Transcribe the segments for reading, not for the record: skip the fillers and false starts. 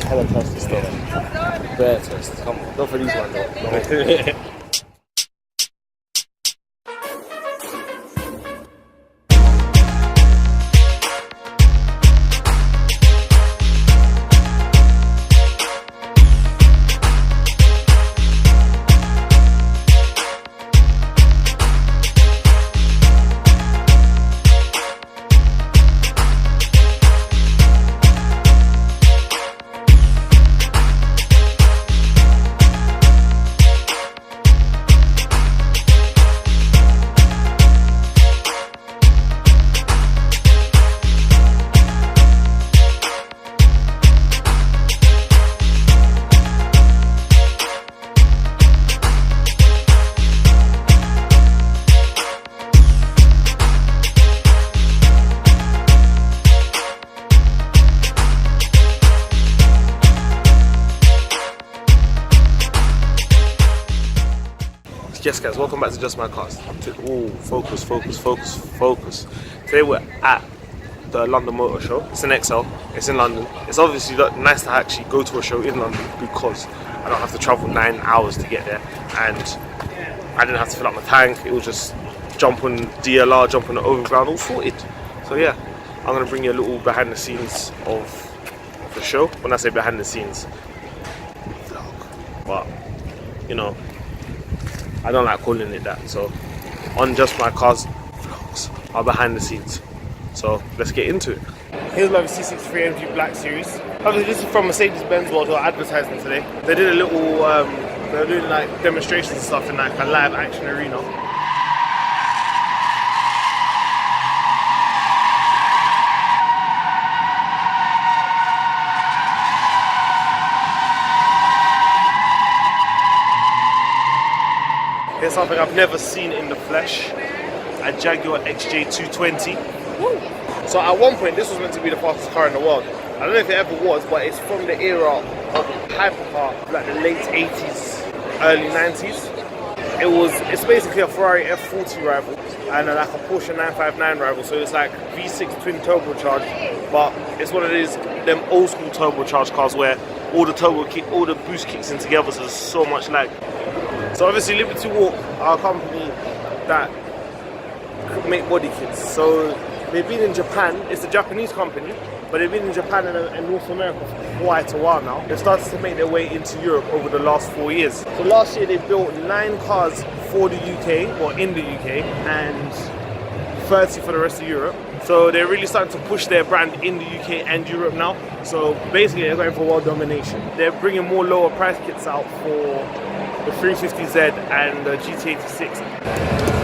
hella thirsty stuff. Bare thirsty. Come on. Not for these ones though. No. Yes guys, welcome back to Just My Cars. Focus. Today we're at the London Motorshow. It's an XL, it's in London. It's obviously nice to actually go to a show in London because I don't have to travel 9 hours to get there, and I didn't have to fill up my tank. It was just jump on DLR, jump on the overground, all sorted. So yeah, I'm gonna bring you a little behind the scenes of the show. When I say behind the scenes, vlog, but you know, I don't like calling it that. So on Just My Cars vlogs are behind the scenes. So let's get into it. Here's my C63 MG Black Series. Obviously this is from Mercedes-Benz World, who are advertising today. They did a little, they were doing like demonstrations and stuff in like a live action arena. Here's something I've never seen in the flesh, a Jaguar XJ220. Woo. So at one point this was meant to be the fastest car in the world. I don't know if it ever was, but it's from the era of hypercar, like the late 80s, early 90s. It's basically a Ferrari F40 rival and like a Porsche 959 rival. So it's like V6 twin turbocharged, but it's one of them old school turbocharged cars where all the boost kicks in together, so there's so much lag. So obviously Liberty Walk are a company that make body kits. So they've been in Japan, it's a Japanese company, but they've been in Japan and North America for quite a while now. They've started to make their way into Europe over the last 4 years. So last year they built 9 cars for the UK, or in the UK, and 30 for the rest of Europe. So they're really starting to push their brand in the UK and Europe now. So basically they're going for world domination. They're bringing more lower price kits out for the 350Z and the GT86.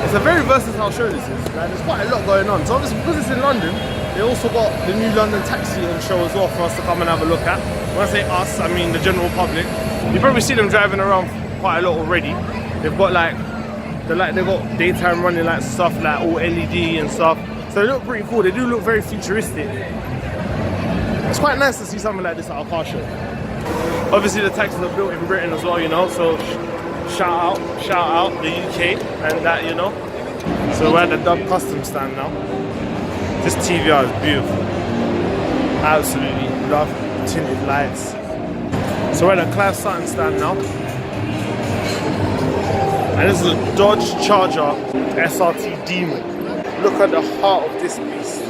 It's a very versatile show this is, like, there's quite a lot going on. So obviously because it's in London, they also got the new London taxi on show as well for us to come and have a look at. When I say us, I mean the general public. You probably see them driving around quite a lot already. They've got they've got daytime running lights and stuff, like all LED and stuff. So they look pretty cool. They do look very futuristic. It's quite nice to see something like this at a car show. Obviously the taxis are built in Britain as well, you know, so shout out the UK and that, you know. So we're at the Dub Custom stand now. This TVR is beautiful. Absolutely love tinted lights. So we're at the Clive Sutton stand now. And this is a Dodge Charger SRT Demon. Look at the heart of this beast.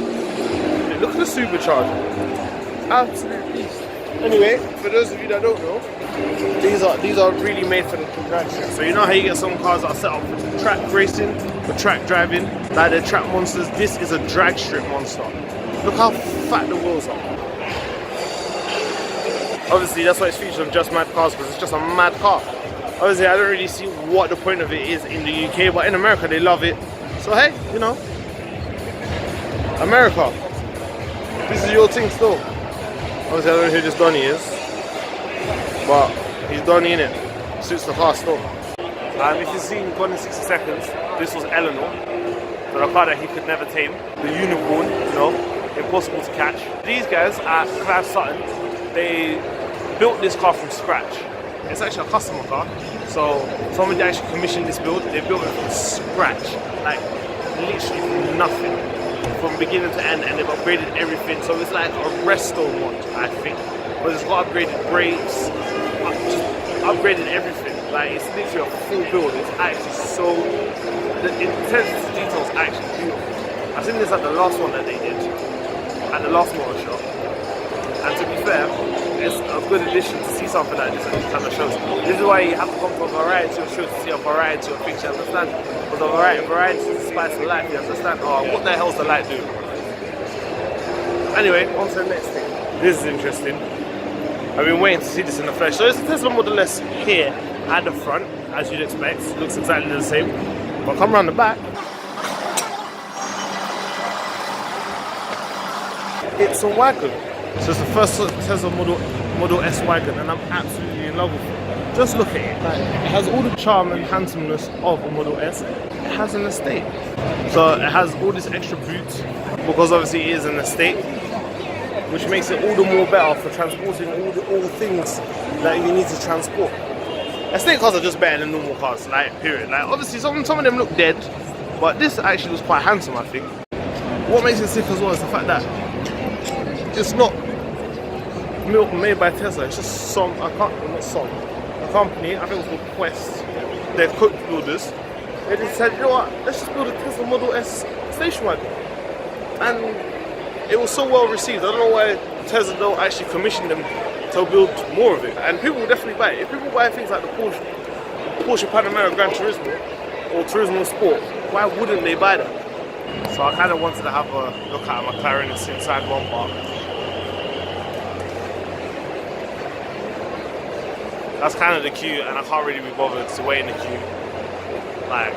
Look at the supercharger. Absolute beast. Anyway, for those of you that don't know, these are really made for the drag strip. So you know how you get some cars that are set up for track racing, for track driving, like they're track monsters. This is a drag strip monster. Look how fat the wheels are. Obviously that's why it's featured on Just Mad Cars, because it's just a mad car. Obviously I don't really see what the point of it is in the UK, but in America they love it. So hey, you know, America, this is your thing still. Obviously I don't know who this Donny is, but he's Donny in it. Suits the car still. If you've seen Gone in 60 Seconds, this was Eleanor, so the car that he could never tame. The unicorn, you know, impossible to catch. These guys at Clive Sutton, they built this car from scratch. It's actually a customer car, so somebody actually commissioned this build. They built it from scratch, like literally from nothing, from beginning to end, and they've upgraded everything. So it's like a resto mod, I think. but it's got upgraded brakes, just upgraded everything. Like, it's literally a full build. It's actually so, the attention to detail is actually beautiful. I think this is like the last one that they did at the last Motorshow, and to be fair, it's a good addition to see something like this at these kind of shows. This is why you have to come to a variety of shows to see a variety of things, you understand? Because a variety is the spice of life, you understand? Oh, what the hell's the light doing? Anyway, on to the next thing. This is interesting. I've been waiting to see this in the flesh. So it's a Tesla Model S here at the front, as you'd expect. It looks exactly the same. But come around the back, it's a wagon. So it's the first Tesla Model S wagon, and I'm absolutely in love with it. Just look at it. Like, it has all the charm and handsomeness of a Model S. It has an estate. So it has all this extra boot, because obviously it is an estate, which makes it all the more better for transporting all the things that you need to transport. Estate cars are just better than normal cars, like, period. Like, obviously some of them look dead, but this actually was quite handsome, I think. What makes it sick as well is the fact that it's not milk made by Tesla. It's just a company, I think it was called Quest. They're coach builders. They just said, you know what, let's just build a Tesla Model S station wagon. And it was so well received. I don't know why Tesla don't actually commission them to build more of it. And people will definitely buy it. If people buy things like the Porsche Panamera Gran Turismo or Turismo Sport, why wouldn't they buy them? So I kind of wanted to have a look at a McLaren that's inside one bar. That's kind of the queue, and I can't really be bothered to wait in the queue. Like,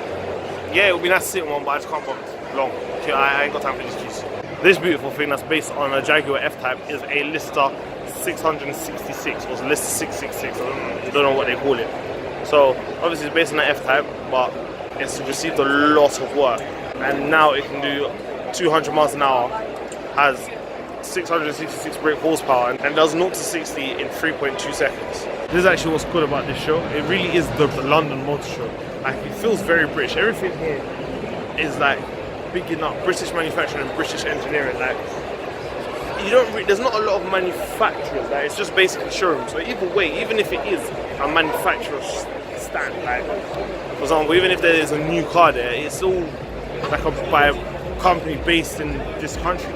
yeah, it would be nice to sit in one, but I just can't bother long. I ain't got time for these queues. This beautiful thing that's based on a Jaguar F-Type is a Lister 666, or Lister 666, I don't know what they call it. So, obviously it's based on an F-Type, but it's received a lot of work. And now it can do 200 miles an hour, has 666 brake horsepower, and does 0 to 60 in 3.2 seconds. This is actually what's good about this show. It really is the London Motorshow. Like, it feels very British. Everything here is like big enough, British manufacturing and British engineering. Like, there's not a lot of manufacturers. Like, it's just basically showrooms. So either way, even if it is a manufacturer's stand, like, for example, even if there is a new car there, it's all like by a company based in this country.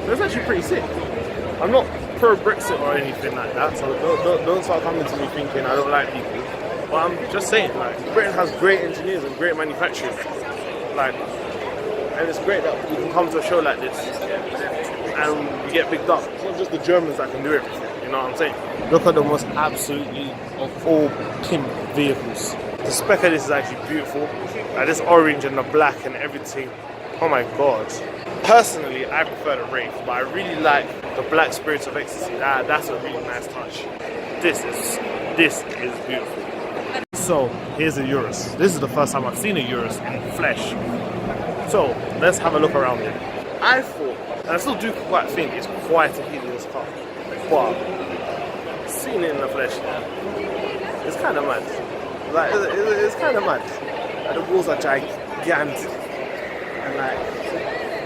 So it's actually pretty sick. I'm not pro-Brexit or anything like that, so don't start coming to me thinking I don't like people. But I'm just saying, like, Britain has great engineers and great manufacturers. Like, and it's great that we can come to a show like this and we get picked up. It's not just the Germans that can do everything, you know what I'm saying? Look at the most absolutely of all pimp vehicles. The spec of this is actually beautiful. Like, this orange and the black and everything. Oh my god. Personally, I prefer the Wraith, but I really like the Black Spirits of Ecstasy. That's a really nice touch. This is beautiful. So, here's a Urus. This is the first time I've seen a Urus in flesh. So, let's have a look around it. I thought, and I still do quite think it's quite a hideous car, but seeing it in the flesh, it's kind of mad. Like, it's kind of mad. Like, the wheels are gigantic, and like,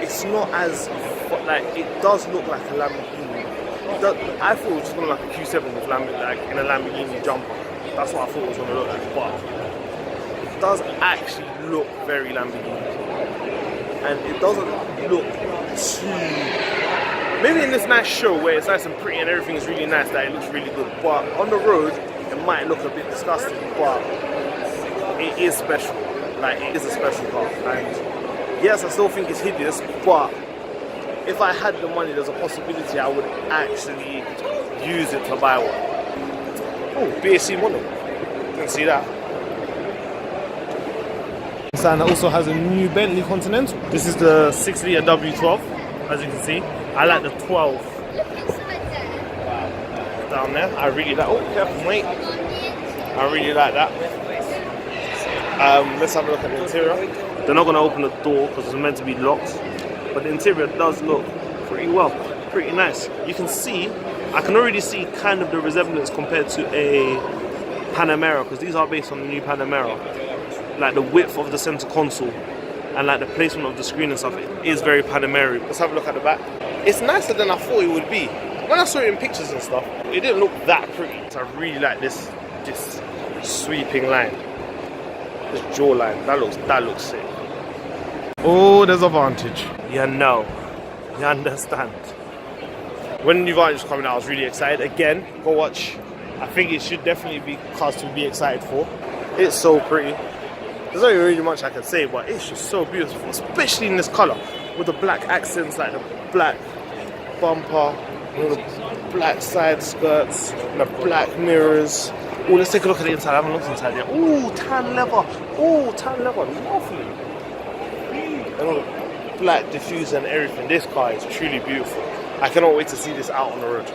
it's not as, like, it does look like a Lamborghini. I thought it was just going to look like a Q7 with like in a Lamborghini jumper. That's what I thought it was going to look like, but it does actually look very Lamborghini. And it doesn't look too, maybe in this nice show where it's nice and pretty and everything is really nice, that it looks really good, but on the road it might look a bit disgusting, but it is special. Like, it is a special car, and yes, I still think it's hideous, but if I had the money, there's a possibility I would actually use it to buy one. Oh, BAC mono. You can see that. And it also has a new Bentley Continental. This is the 6-litre W12, as you can see. I like the 12 down there. I really like. Oh, careful, mate. I really like that. Let's have a look at the interior. They're not going to open the door because it's meant to be locked, but the interior does look pretty well, pretty nice. You can see, I can already see kind of the resemblance compared to a Panamera, because these are based on the new Panamera. Like the width of the center console and like the placement of the screen and stuff, it is very Panamera. Let's have a look at the back. It's nicer than I thought it would be. When I saw it in pictures and stuff, didn't look that pretty. So I really like this sweeping line, this jawline. That looks sick. Oh, there's a Vantage. You know, you understand. When New Vantage was coming out, I was really excited. Again, go watch. I think it should definitely be cars to be excited for. It's so pretty. There's not really much I can say, but it's just so beautiful, especially in this color with the black accents, like the black bumper, with the black side skirts, and the black mirrors. Oh, let's take a look at the inside. I haven't looked inside yet. Oh, tan leather. Oh, tan leather. Lovely. And all the black diffuser and everything. This car is truly beautiful. I cannot wait to see this out on the road.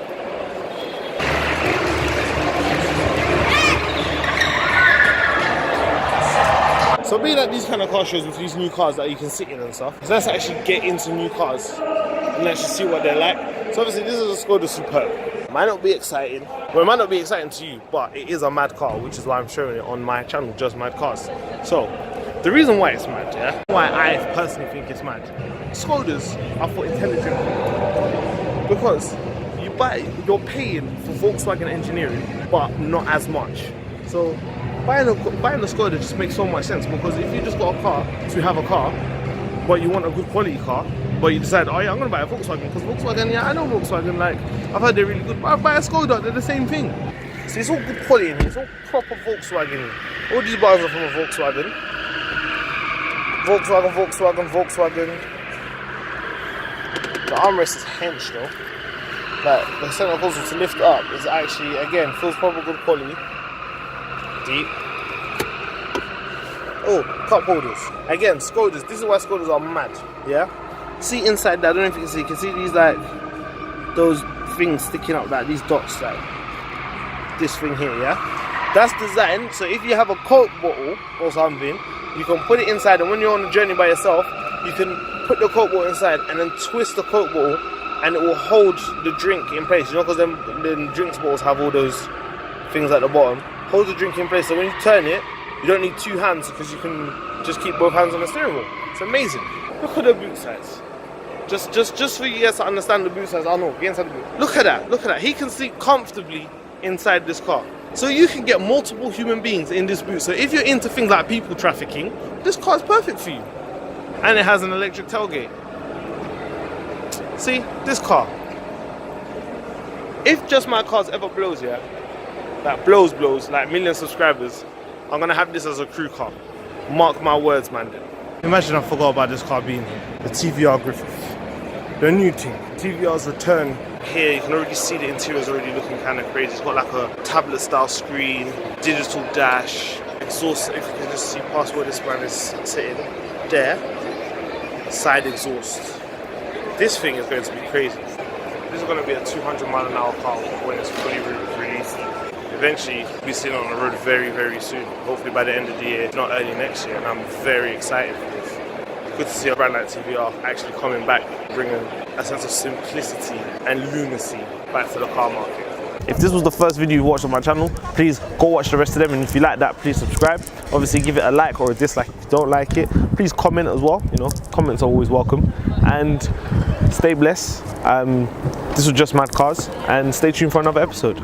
So being at these kind of car shows with these new cars that you can sit in and stuff, let's actually get into new cars and let's just see what they're like. So obviously this is a Skoda Superb. It might not be exciting. Well, it might not be exciting to you, but it is a mad car, which is why I'm showing it on my channel, Just Mad Cars. So the reason why it's mad, yeah, why I personally think it's mad, Skodas are for intelligent people. Because you're paying for Volkswagen engineering, but not as much. So buying a Skoda just makes so much sense, because if you just got a car to have a car, but you want a good quality car, but you decide, oh yeah, I'm gonna buy a Volkswagen, because Volkswagen, yeah, I know Volkswagen, like, I've heard they're really good, but I buy a Skoda, they're the same thing. So it's all good quality in here, it's all proper Volkswagen. All these bars are from a Volkswagen. Volkswagen. The armrest is hench though. Like, the center console to lift up is actually, again, feels proper good quality. Deep. Oh, cup holders. Again, Skodas. This is why Skodas are mad. Yeah. See inside that. I don't know if you can see. You can see these, like, those things sticking up, like these dots, like this thing here. Yeah. That's designed so if you have a Coke bottle or something, you can put it inside, and when you're on a journey by yourself, you can put the Coke bottle inside and then twist the Coke bottle, and it will hold the drink in place. You know, because then drinks bottles have all those things at the bottom. Hold the drink in place, so when you turn it, you don't need two hands, because you can just keep both hands on the steering wheel. It's amazing. Look at the boot size. Just for you guys to understand the boot size. I know, get inside the boot. Look at that. He can sleep comfortably inside this car. So you can get multiple human beings in this boot. So if you're into things like people trafficking, this car is perfect for you. And it has an electric tailgate. See, this car. If Just My Cars ever blows, yeah, like blows, like million subscribers, I'm gonna have this as a crew car. Mark my words, man. Imagine I forgot about this car being here. The TVR Griffith. The new thing. TVR's return. Here you can already see the interior is already looking kind of crazy. It's got like a tablet style screen, digital dash, exhaust, if you can just see past where this man is sitting there. Side exhaust. This thing is going to be crazy. This is going to be a 200-mile-an-hour car when it's fully released. Eventually, we'll be seen on the road very, very soon. Hopefully by the end of the year, if not early next year, and I'm very excited for this. Good to see a brand like TVR actually coming back, bringing a sense of simplicity and lunacy back to the car market. If this was the first video you watched on my channel, please go watch the rest of them, and if you like that, please subscribe. Obviously give it a like or a dislike if you don't like it. Please comment as well, you know, comments are always welcome. And stay blessed. This was Just Mad Cars, and stay tuned for another episode.